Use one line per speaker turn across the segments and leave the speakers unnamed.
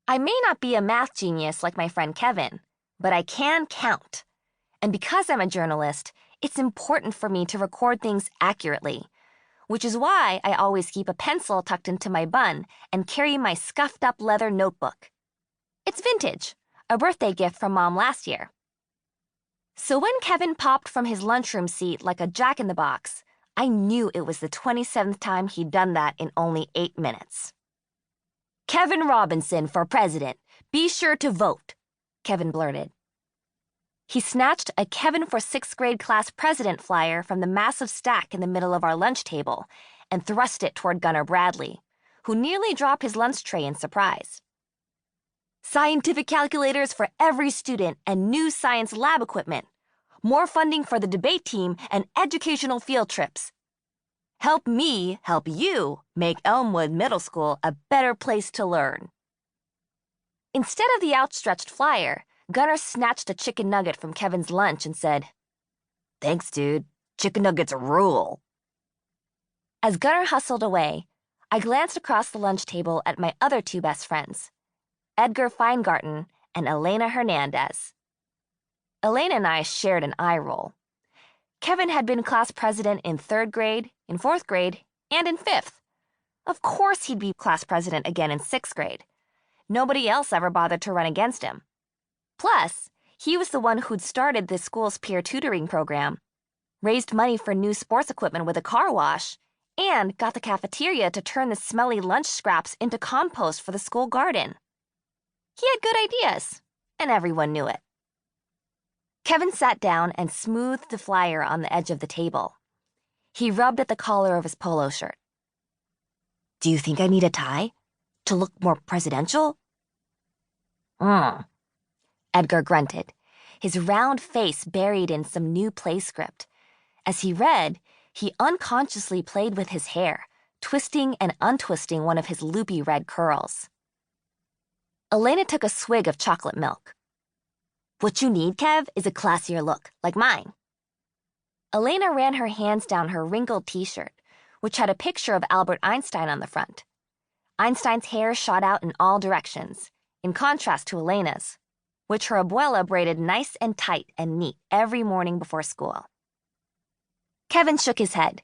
I may not be a math genius like my friend Kevin, but I can count. And because I'm a journalist, it's important for me to record things accurately, which is why I always keep a pencil tucked into my bun and carry my scuffed-up leather notebook. It's vintage, a birthday gift from Mom last year. So when Kevin popped from his lunchroom seat like a jack-in-the-box, I knew it was the 27th time he'd done that in only 8 minutes. "Kevin Robinson for president. Be sure to vote," Kevin blurted. He snatched a Kevin for 6th grade class president flyer from the massive stack in the middle of our lunch table and thrust it toward Gunnar Bradley, who nearly dropped his lunch tray in surprise. "Scientific calculators for every student and new science lab equipment. More funding for the debate team and educational field trips. Help me help you make Elmwood Middle School a better place to learn." Instead of the outstretched flyer, Gunnar snatched a chicken nugget from Kevin's lunch and said, "Thanks, dude. Chicken nuggets rule." As Gunnar hustled away, I glanced across the lunch table at my other 2 best friends, Edgar Feingarten and Elena Hernandez. Elena and I shared an eye roll. Kevin had been class president in 3rd grade, in 4th grade, and in 5th. Of course he'd be class president again in 6th grade. Nobody else ever bothered to run against him. Plus, he was the one who'd started this school's peer tutoring program, raised money for new sports equipment with a car wash, and got the cafeteria to turn the smelly lunch scraps into compost for the school garden. He had good ideas, and everyone knew it. Kevin sat down and smoothed the flyer on the edge of the table. He rubbed at the collar of his polo shirt. "Do you think I need a tie? To look more presidential?" Edgar grunted, his round face buried in some new play script. As he read, he unconsciously played with his hair, twisting and untwisting one of his loopy red curls. Elena took a swig of chocolate milk. "What you need, Kev, is a classier look, like mine." Elena ran her hands down her wrinkled t-shirt, which had a picture of Albert Einstein on the front. Einstein's hair shot out in all directions, in contrast to Elena's, which her abuela braided nice and tight and neat every morning before school. Kevin shook his head.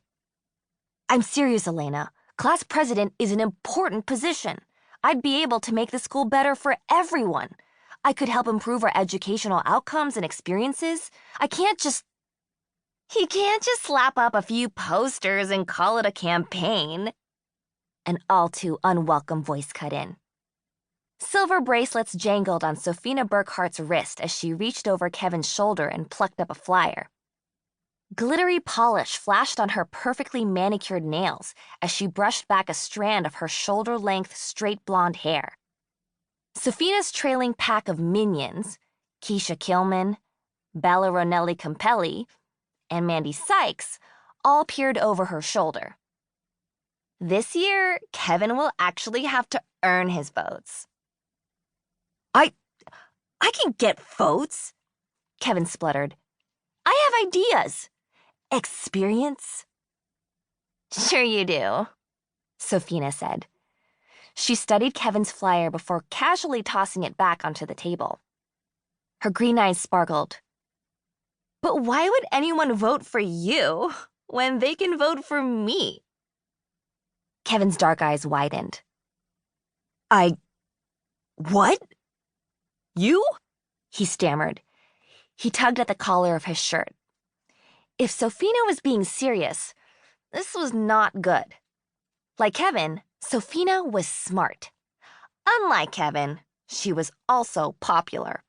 "I'm serious, Elena. Class president is an important position. I'd be able to make the school better for everyone. I could help improve our educational outcomes and experiences. He can't just slap up a few posters and call it a campaign." An all too unwelcome voice cut in. Silver bracelets jangled on Sophina Burkhart's wrist as she reached over Kevin's shoulder and plucked up a flyer. Glittery polish flashed on her perfectly manicured nails as she brushed back a strand of her shoulder-length straight blonde hair. Sophina's trailing pack of minions, Keisha Killman, Bella Ronelli Campelli, and Mandy Sykes, all peered over her shoulder. This year, Kevin will actually have to earn his votes. I can get votes, Kevin spluttered. "I have ideas. Experience." "Sure you do," Sophina said. She studied Kevin's flyer before casually tossing it back onto the table. Her green eyes sparkled. "But why would anyone vote for you when they can vote for me?" Kevin's dark eyes widened. What? You?" he stammered. He tugged at the collar of his shirt. If Sophina was being serious, this was not good. Like Kevin, Sophina was smart. Unlike Kevin, she was also popular.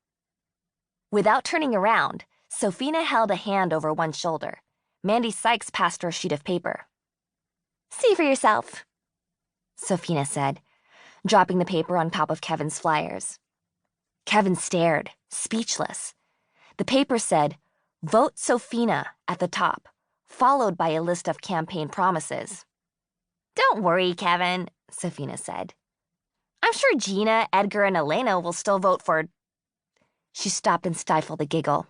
Without turning around, Sophina held a hand over one shoulder. Mandy Sykes passed her a sheet of paper. "See for yourself," Sophina said, dropping the paper on top of Kevin's flyers. Kevin stared, speechless. The paper said, "Vote Sophina" at the top, followed by a list of campaign promises. "Don't worry, Kevin," Sophina said. "I'm sure Gina, Edgar, and Elena will still vote for—" She stopped and stifled a giggle.